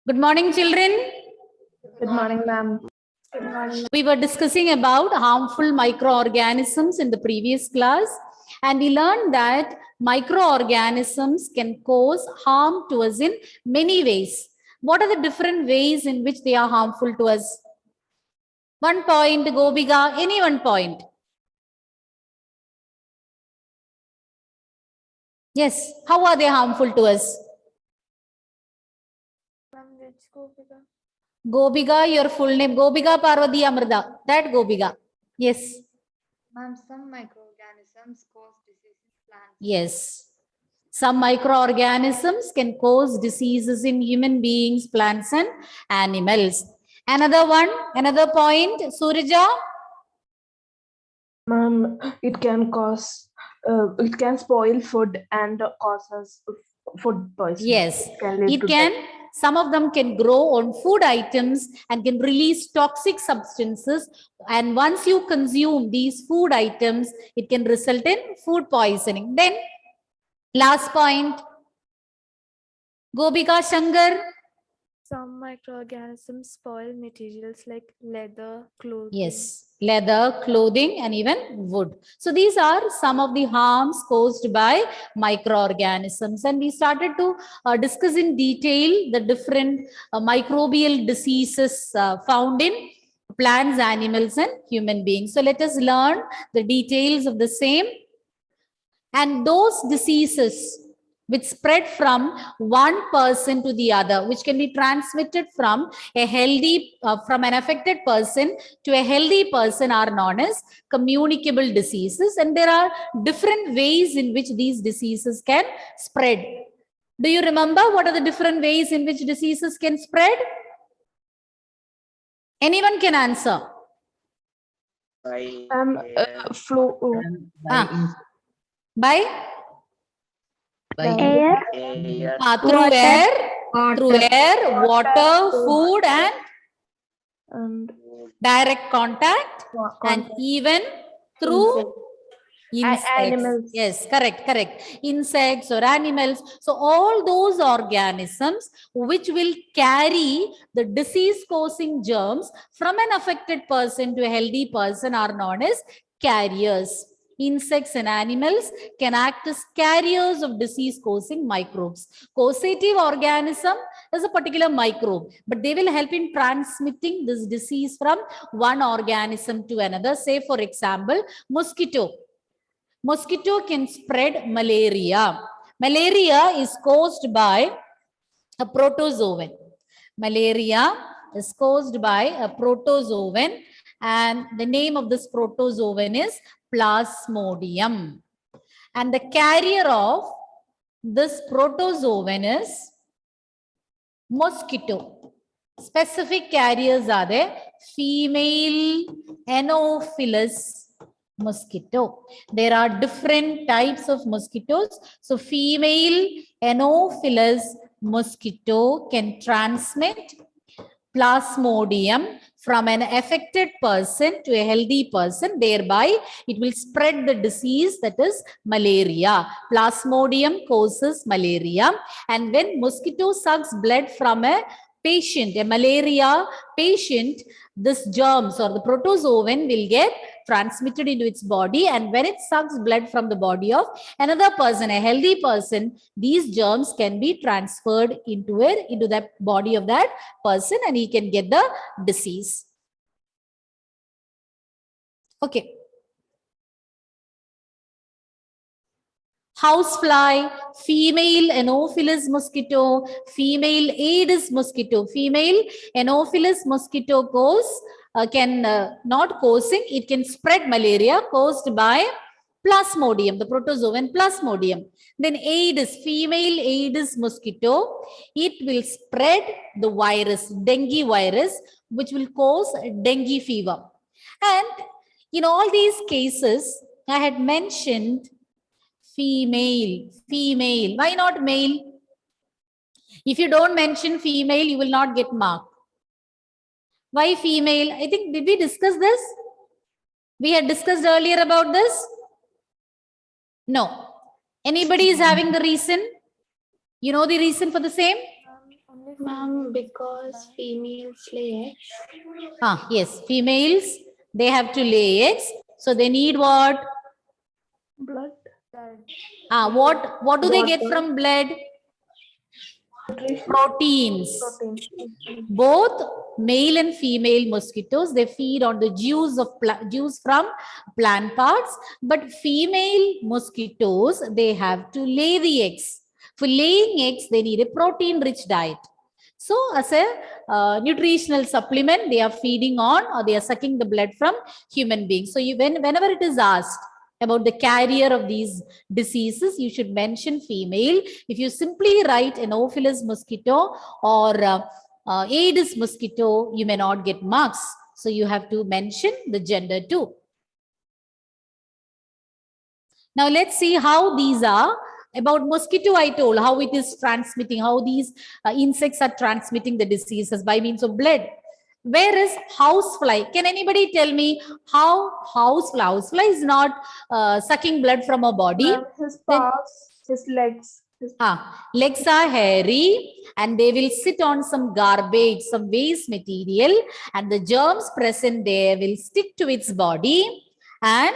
Good morning, children. Good morning, ma'am. We were discussing about harmful microorganisms in the previous class, and we learned that microorganisms can cause harm to us in many ways. What are the different ways in which they are harmful to us? 1 point, Gobiga, any 1 point. Yes, how are they harmful to us? Gobiga, your full name. Gobiga Parvati Amrita. That Gobiga. Yes. Ma'am, some microorganisms cause disease in plants. Yes. Some microorganisms can cause diseases in human beings, plants, and animals. Another one, another point, Surja. Ma'am, it can spoil food and causes food poisoning. Yes, Lead to death. some of them can grow on food items and can release toxic substances. And once you consume these food items, it can result in food poisoning. Then, last point, Gobika Shankar. Some microorganisms spoil materials like leather, clothing. Yes, leather, clothing, and even wood. So these are some of the harms caused by microorganisms. And we started to discuss in detail the different microbial diseases found in plants, animals, and human beings. So let us learn the details of the same. And those diseases which spread from one person to the other, which can be transmitted from a healthy, from an affected person to a healthy person, are known as communicable diseases. And there are different ways in which these diseases can spread. Do you remember what are the different ways in which diseases can spread? Anyone can answer. Flu. By Air. through air, water, food, and direct contact, and even through insects. Animals. Yes, correct. Insects or animals. So all those organisms which will carry the disease-causing germs from an affected person to a healthy person are known as carriers. Insects and animals can act as carriers of disease-causing microbes. Causative organism is a particular microbe, but they will help in transmitting this disease from one organism to another. Say, for example, mosquito. Mosquito can spread malaria. Malaria is caused by a protozoan. Malaria is caused by a protozoan, and the name of this protozoan is Plasmodium. And the carrier of this protozoan is mosquito. Specific carriers are there: female Anopheles mosquito. There are different types of mosquitoes. So female Anopheles mosquito can transmit Plasmodium from an affected person to a healthy person. Thereby, it will spread the disease, that is malaria. Plasmodium causes malaria. And when mosquito sucks blood from a patient, a malaria patient, this germs or the protozoan will get transmitted into its body, and when it sucks blood from the body of another person, a healthy person, these germs can be transferred into the body of that person, and he can get the disease. Okay. Housefly, female Anopheles mosquito, female Aedes mosquito. Female Anopheles mosquito it can spread malaria caused by Plasmodium, the protozoan Plasmodium. Then Aedes, female Aedes mosquito, it will spread the virus, dengue virus, which will cause dengue fever. And in all these cases, I had mentioned female. Why not male? If you don't mention female, you will not get mark. Why female? I think, did we discuss this? We had discussed earlier about this? No. Anybody is having the reason? You know the reason for the same? Only Ma'am, females because die. females lay eggs. Yes, females, they have to lay eggs. So they need what? Blood. Blood. What do they get Water. from blood? Nutrition. Proteins. Protein. Both male and female mosquitoes, they feed on the juice from plant parts, but female mosquitoes, they have to lay the eggs. For laying eggs, they need a protein rich diet. So as a nutritional supplement, they are feeding on, or they are sucking the blood from human beings. So whenever it is asked about the carrier of these diseases, you should mention female. If you simply write Anopheles mosquito or Aedes mosquito, you may not get marks. So you have to mention the gender too. Now let's see how these are. About mosquito, I told how it is transmitting, how these insects are transmitting the diseases by means of blood. Where is housefly? Can anybody tell me how housefly is not sucking blood from a body? Ma'am, his Then- paws, his legs. Legs are hairy and they will sit on some garbage, some waste material, and the germs present there will stick to its body, and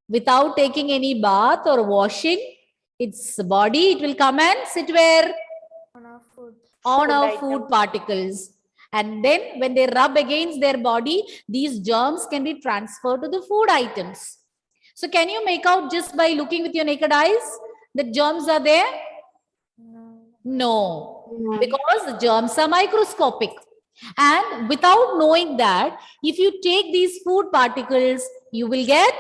without taking any bath or washing its body, it will come and sit where? On our food. On Food our item. food particles. And then when they rub against their body, these germs can be transferred to the food items. So can you make out just by looking with your naked eyes that germs are there? No. No, because the germs are microscopic. And without knowing that, if you take these food particles, you will get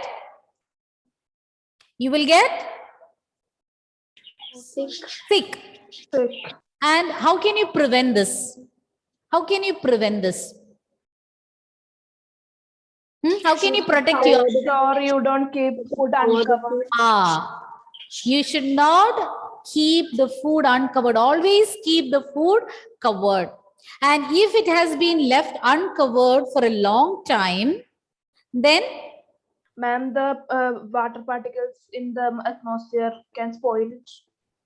Sick. sick. Sick. And how can you prevent this? How can you prevent this? How can you protect your? Or you don't keep food uncovered. You should not keep the food uncovered. Always keep the food covered. And if it has been left uncovered for a long time, then Ma'am, the water particles in the atmosphere can spoil it.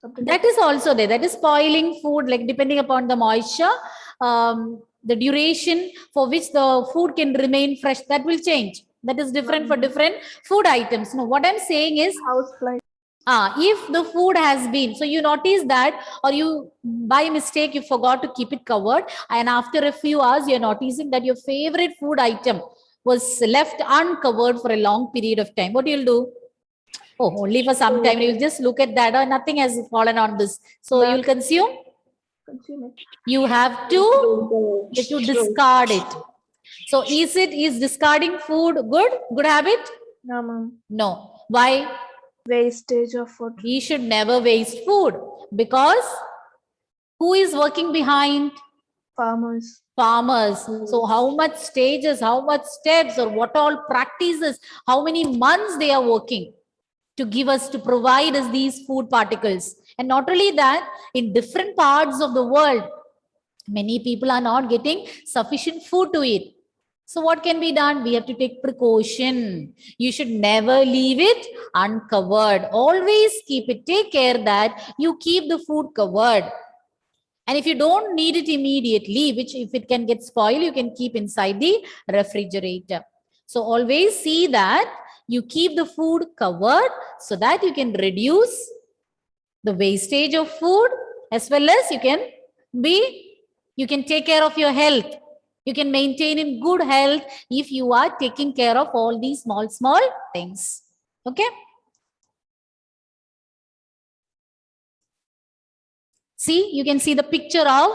Something that is also there. That is spoiling food, like depending upon the moisture, the duration for which the food can remain fresh, that will change. That is different for different food items. No, what I'm saying is, housefly. if the food has been, so you notice that, or you by mistake you forgot to keep it covered, and after a few hours you're noticing that your favorite food item was left uncovered for a long period of time, what you'll do? Oh, only for some time. You'll just look at that, or nothing has fallen on this. So you'll consume. Consume it. You have to discard it. So is discarding food good? Good habit? No, ma'am. No. Why? Wastage of food. We should never waste food, because who is working behind? Farmers. Farmers. So how much stages, how much steps, or what all practices, how many months they are working to give us, to provide us these food particles. And not only that, in different parts of the world, many people are not getting sufficient food to eat. So what can be done? We have to take precaution. You should never leave it uncovered. Always keep it. Take care that you keep the food covered. And if you don't need it immediately, which if it can get spoiled, you can keep inside the refrigerator. So always see that you keep the food covered so that you can reduce the wastage of food, as well as you can take care of your health. You can maintain in good health if you are taking care of all these small things. Okay. See, you can see the picture of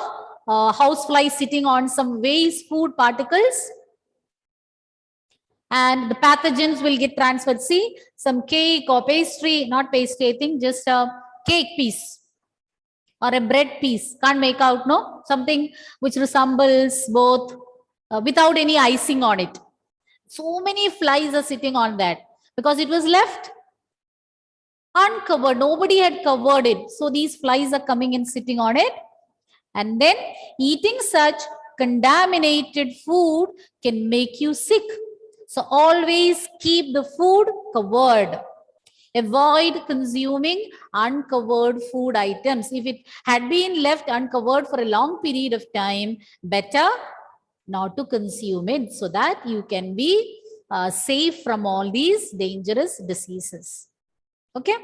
housefly sitting on some waste food particles. And the pathogens will get transferred. See, some cake or pastry, not pastry, I think just a cake piece or a bread piece. Can't make out, no? Something which resembles both without any icing on it. So many flies are sitting on that because it was left uncovered. Nobody had covered it. So these flies are coming and sitting on it. And then eating such contaminated food can make you sick. So always keep the food covered. Avoid consuming uncovered food items. If it had been left uncovered for a long period of time, better not to consume it so that you can be safe from all these dangerous diseases. Okay.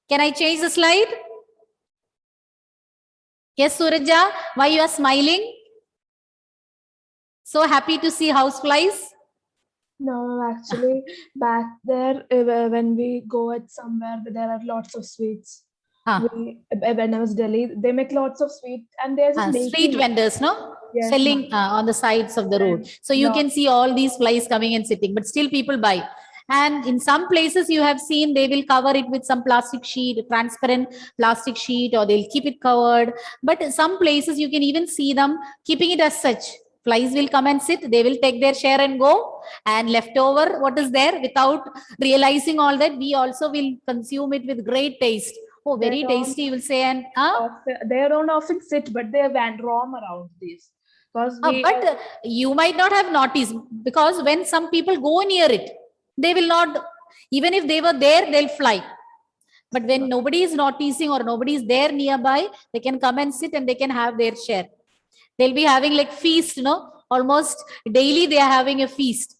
Can I change the slide? Yes, Suraja, why you are smiling? So happy to see houseflies. No, actually, back there, when we go at somewhere, there are lots of sweets. Ah. When I was Delhi, they make lots of sweet, and they're just Street making. vendors, no? Yes, Selling on the sides of the road. So you can see all these flies coming and sitting, but still people buy. And in some places you have seen, they will cover it with some plastic sheet, transparent plastic sheet, or they'll keep it covered. But in some places you can even see them keeping it as such. Flies will come and sit, they will take their share and go, and leftover what is there, without realizing all that, we also will consume it with great taste. Oh, very tasty, you will say. And they don't often sit, but they roam around these. Because but you might not have noticed, because when some people go near it, they will not, even if they were there, they'll fly. But when nobody is noticing or nobody is there nearby, they can come and sit and they can have their share. They'll be having like feast, almost daily they are having a feast.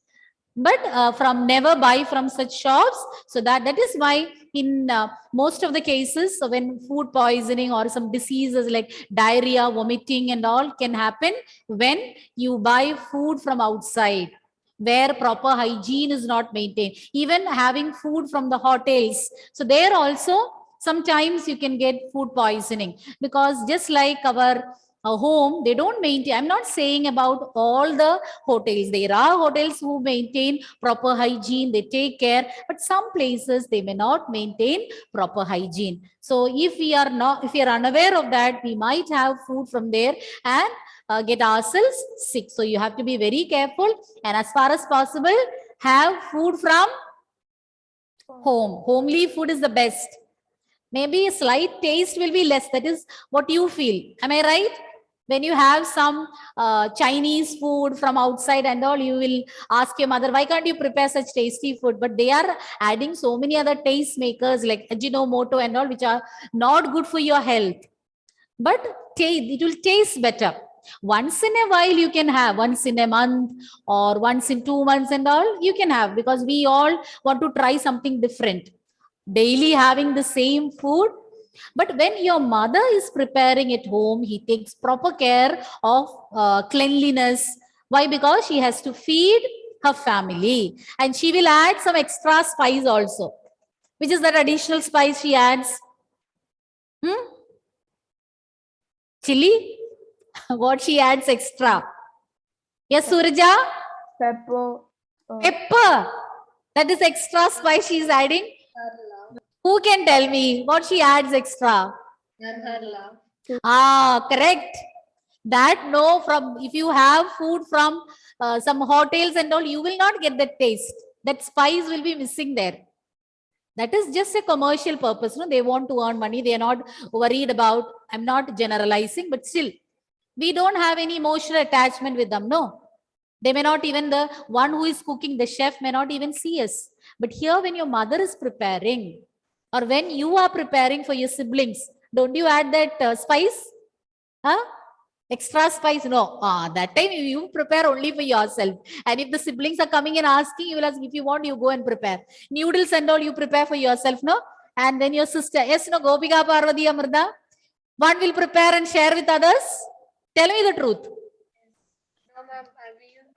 But from never buy from such shops. So that is why in most of the cases, so when food poisoning or some diseases like diarrhea, vomiting and all can happen when you buy food from outside, where proper hygiene is not maintained. Even having food from the hotels, so there also sometimes you can get food poisoning, because just like our home, they don't maintain. I'm not saying about all the hotels. There are hotels who maintain proper hygiene, they take care, but some places they may not maintain proper hygiene. So if we are unaware of that, we might have food from there and get ourselves sick. So you have to be very careful, and as far as possible, have food from home. Homely food is the best. Maybe a slight taste will be less. That is what you feel. Am I right? When you have some Chinese food from outside and all, you will ask your mother, why can't you prepare such tasty food? But they are adding so many other taste makers like Ajinomoto and all, which are not good for your health. But it will taste better. Once in a while you can have, once in a month or once in 2 months and all, you can have, because we all want to try something different. Daily having the same food. But when your mother is preparing at home, he takes proper care of cleanliness. Why? Because she has to feed her family, and she will add some extra spice also. Which is that additional spice she adds? Chili? What she adds extra? Yes, Surja? pepper. Pepper. That is extra spice she is adding. Who can tell me what she adds extra? Correct. That if you have food from some hotels and all, you will not get that taste. That spice will be missing there. That is just a commercial purpose. No, they want to earn money. They are not worried about. I'm not generalizing, but still, we don't have any emotional attachment with them. No, they may not even, the one who is cooking, the chef may not even see us. But here, when your mother is preparing, or when you are preparing for your siblings, don't you add that spice? Extra spice? No. That time you prepare only for yourself. And if the siblings are coming and asking, you will ask, if you want, you go and prepare. Noodles and all you prepare for yourself, no? And then your sister, yes, no, Gopika, Parvati, Amrita, one will prepare and share with others. Tell me the truth. No, ma'am,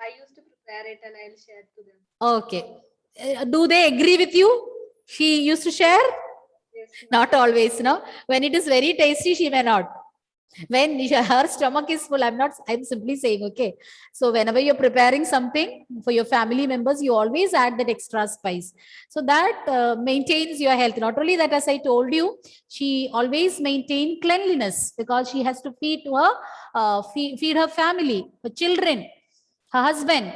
I used to prepare it and I'll share to them. Okay. Do they agree with you? She used to share? Yes, not always, no? When it is very tasty, she may not. When her stomach is full, I'm simply saying, okay. So whenever you're preparing something for your family members, you always add that extra spice. So that maintains your health. Not only that, as I told you, she always maintains cleanliness, because she has to feed her family, her children, her husband.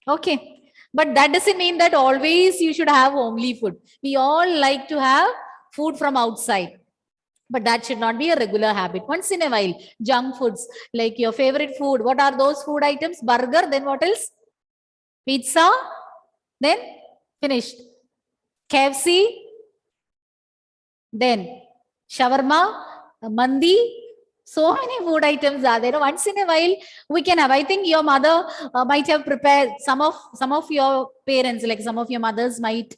Okay. But that doesn't mean that always you should have homely food. We all like to have food from outside. But that should not be a regular habit. Once in a while, junk foods, like your favorite food. What are those food items? Burger, then what else? Pizza, then finished. KFC, Then shawarma, mandi, so many food items are there. Once in a while we can have. I think your mother might have prepared some of your parents, like some of your mothers might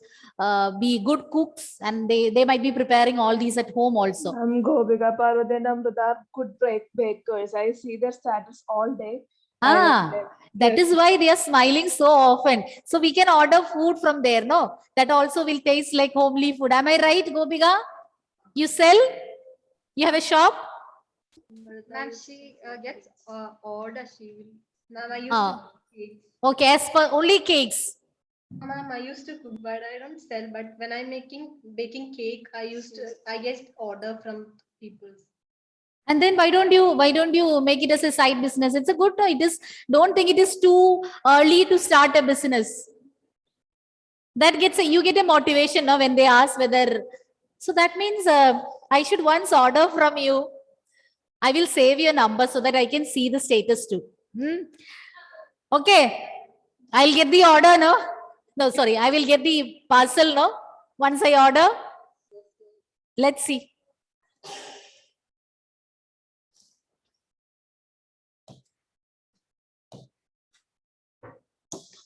be good cooks, and they might be preparing all these at home also. Gopika, Parvati and Amrita are good bakers. I see their status all day. That is why they are smiling so often. So we can order food from there, no? That also will taste like homely food. Am I right, Gopika? You sell? You have a shop? Ma'am, she gets order. She will. Ma'am, I used Ah. to cook cakes. Okay, as per only cakes. Ma'am, I used to cook, but I don't sell. But when I'm baking cake, I get order from people. And then why don't you make it as a side business? It's a good, it is, don't think it is too early to start a business. That you get a motivation now when they ask whether, so that means I should once order from you. I will save your number so that I can see the status too. Okay, I'll get the order, no? No, sorry, I will get the parcel, no? Once I order, let's see.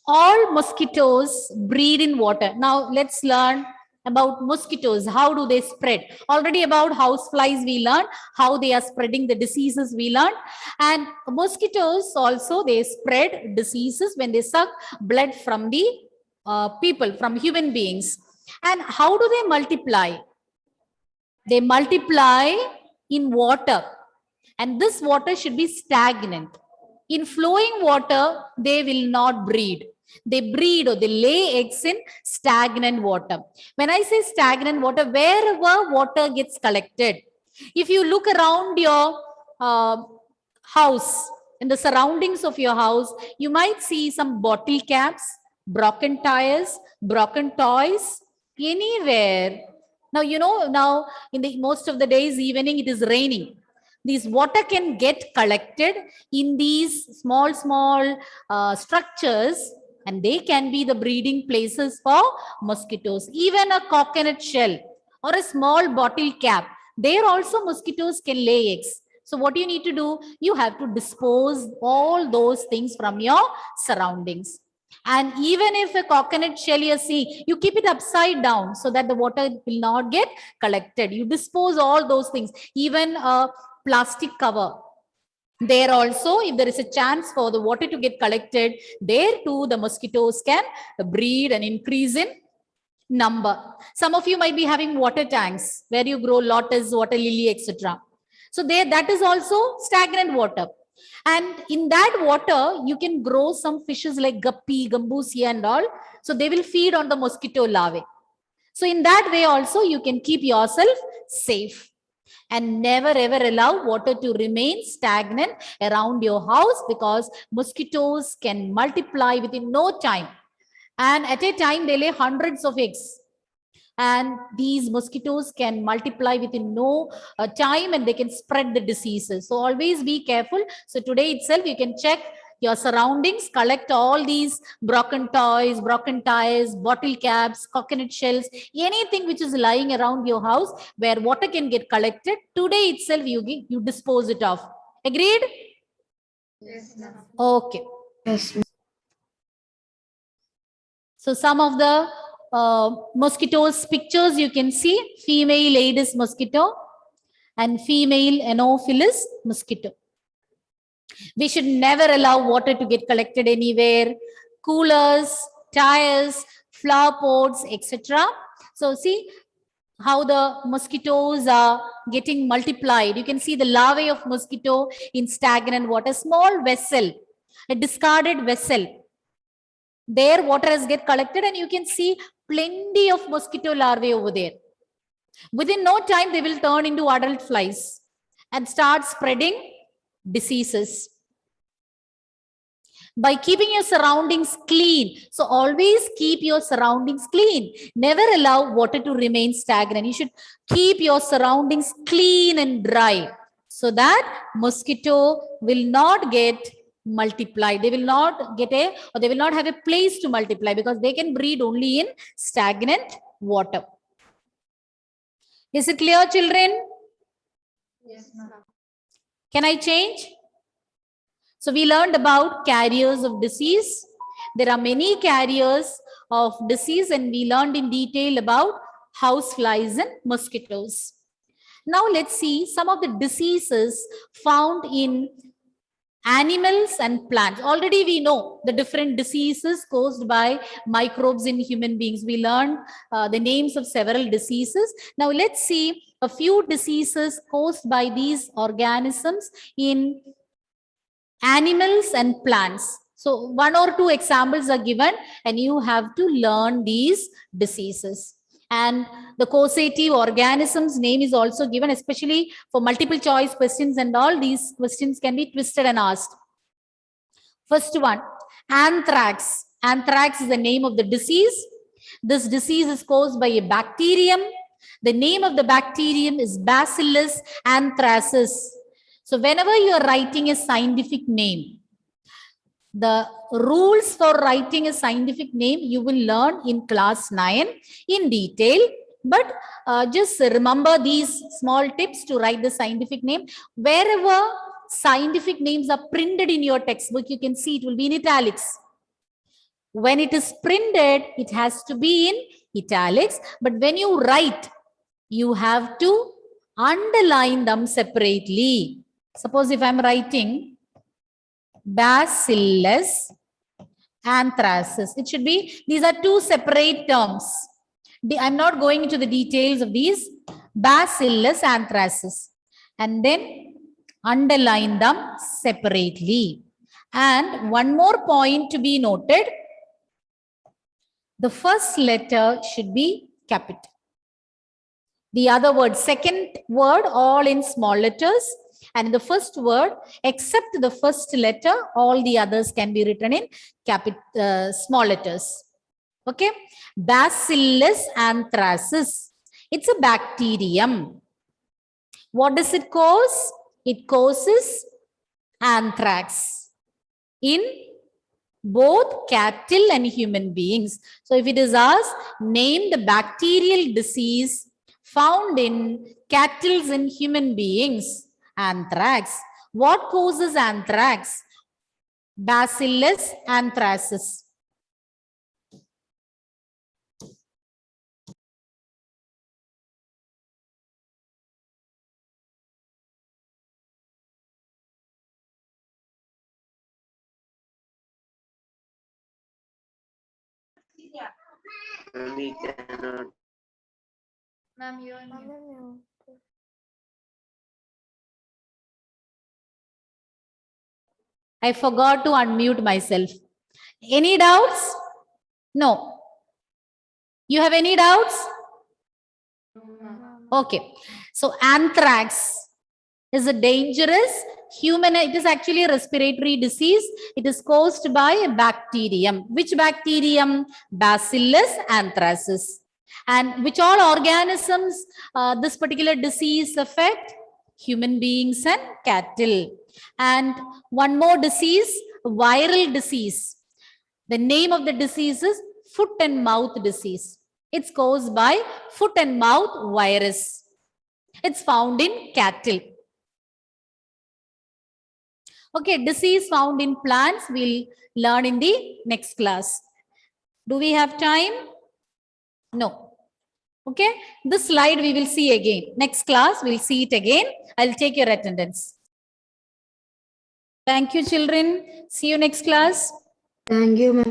All mosquitoes breed in water. Now let's learn about mosquitoes. How do they spread? Already about house flies we learned, how they are spreading the diseases we learned. And mosquitoes also, they spread diseases when they suck blood from the people, from human beings. And how do they multiply? They multiply in water. And this water should be stagnant. In flowing water, they will not breed. They breed or they lay eggs in stagnant water. When I say stagnant water, wherever water gets collected, if you look around your house, in the surroundings of your house, you might see some bottle caps, broken tires, broken toys, anywhere. Now, now in the most of the days, evening, it is raining. These water can get collected in these small structures, and they can be the breeding places for mosquitoes. Even a coconut shell or a small bottle cap, there also mosquitoes can lay eggs. So what you need to do, you have to dispose all those things from your surroundings. And even if a coconut shell you see, you keep it upside down so that the water will not get collected. You dispose all those things. Even a plastic cover, there also, if there is a chance for the water to get collected, there too the mosquitoes can breed and increase in number. Some of you might be having water tanks where you grow lotus, water lily, etc. So there, that is also stagnant water. And in that water, you can grow some fishes like guppy, gambusia and all. So they will feed on the mosquito larvae. So in that way also, you can keep yourself safe. And never ever allow water to remain stagnant around your house, because mosquitoes can multiply within no time. And at a time, they lay hundreds of eggs. And these mosquitoes can multiply within no time, and they can spread the diseases. So always be careful. So today itself, you can check your surroundings, collect all these broken toys, broken tires, bottle caps, coconut shells, anything which is lying around your house where water can get collected. Today itself, you dispose it off. Agreed? Yes, ma'am. Okay. Yes. So some of the mosquitoes pictures you can see: female Aedes mosquito and female Anopheles mosquito. We should never allow water to get collected anywhere. Coolers, tires, flower pots, etc. So see how the mosquitoes are getting multiplied. You can see the larvae of mosquito in stagnant water. Small vessel, a discarded vessel. There water has get collected, and you can see plenty of mosquito larvae over there. Within no time, they will turn into adult flies and start spreading diseases. By keeping your surroundings clean. So always keep your surroundings clean. Never allow water to remain stagnant. You should keep your surroundings clean and dry, so that mosquito will not get multiply. They will not get they will not have a place to multiply, because they can breed only in stagnant water. Is it clear, children? Yes, ma'am. Can I change? So we learned about carriers of disease. There are many carriers of disease, and we learned in detail about house flies and mosquitoes. Now let's see some of the diseases found in animals and plants. Already we know the different diseases caused by microbes in human beings. We learned the names of several diseases. Now let's see a few diseases caused by these organisms in animals and plants. So one or two examples are given and you have to learn these diseases. And the causative organisms name is also given, especially for multiple choice questions, and all these questions can be twisted and asked. First one, anthrax. Anthrax is the name of the disease. This disease is caused by a bacterium. The name of the bacterium is Bacillus anthracis. So whenever you are writing a scientific name, the rules for writing a scientific name you will learn in class 9 in detail. But just remember these small tips to write the scientific name. Wherever scientific names are printed in your textbook, you can see it will be in italics. When it is printed, it has to be in italics. But when you write, you have to underline them separately. Suppose if I'm writing Bacillus anthracis, it should be, these are two separate terms. I'm not going into the details of these. Bacillus anthracis, and then underline them separately. And one more point to be noted, the first letter should be capital. The other word, second word, all in small letters. And in the first word, except the first letter, all the others can be written in small letters. Okay. Bacillus anthracis. It's a bacterium. What does it cause? It causes anthrax in both cattle and human beings. So if it is asked, name the bacterial disease found in cattle and human beings. Anthrax. What causes anthrax? Bacillus anthracis. We cannot. Ma'am, you are Ma'am, mute. mute. I forgot to unmute myself. Any doubts? No. You have any doubts? Okay. So anthrax is a dangerous human, it is actually a respiratory disease. It is caused by a bacterium. Which bacterium? Bacillus anthracis. And which all organisms this particular disease affect? Human beings and cattle. And one more disease, viral disease. The name of the disease is foot and mouth disease. It's caused by foot and mouth virus. It's found in cattle. Okay, disease found in plants we'll learn in the next class. Do we have time? No. Okay, this slide we will see again. Next class we'll see it again. I'll take your attendance. Thank you, children. See you next class. Thank you, ma'am.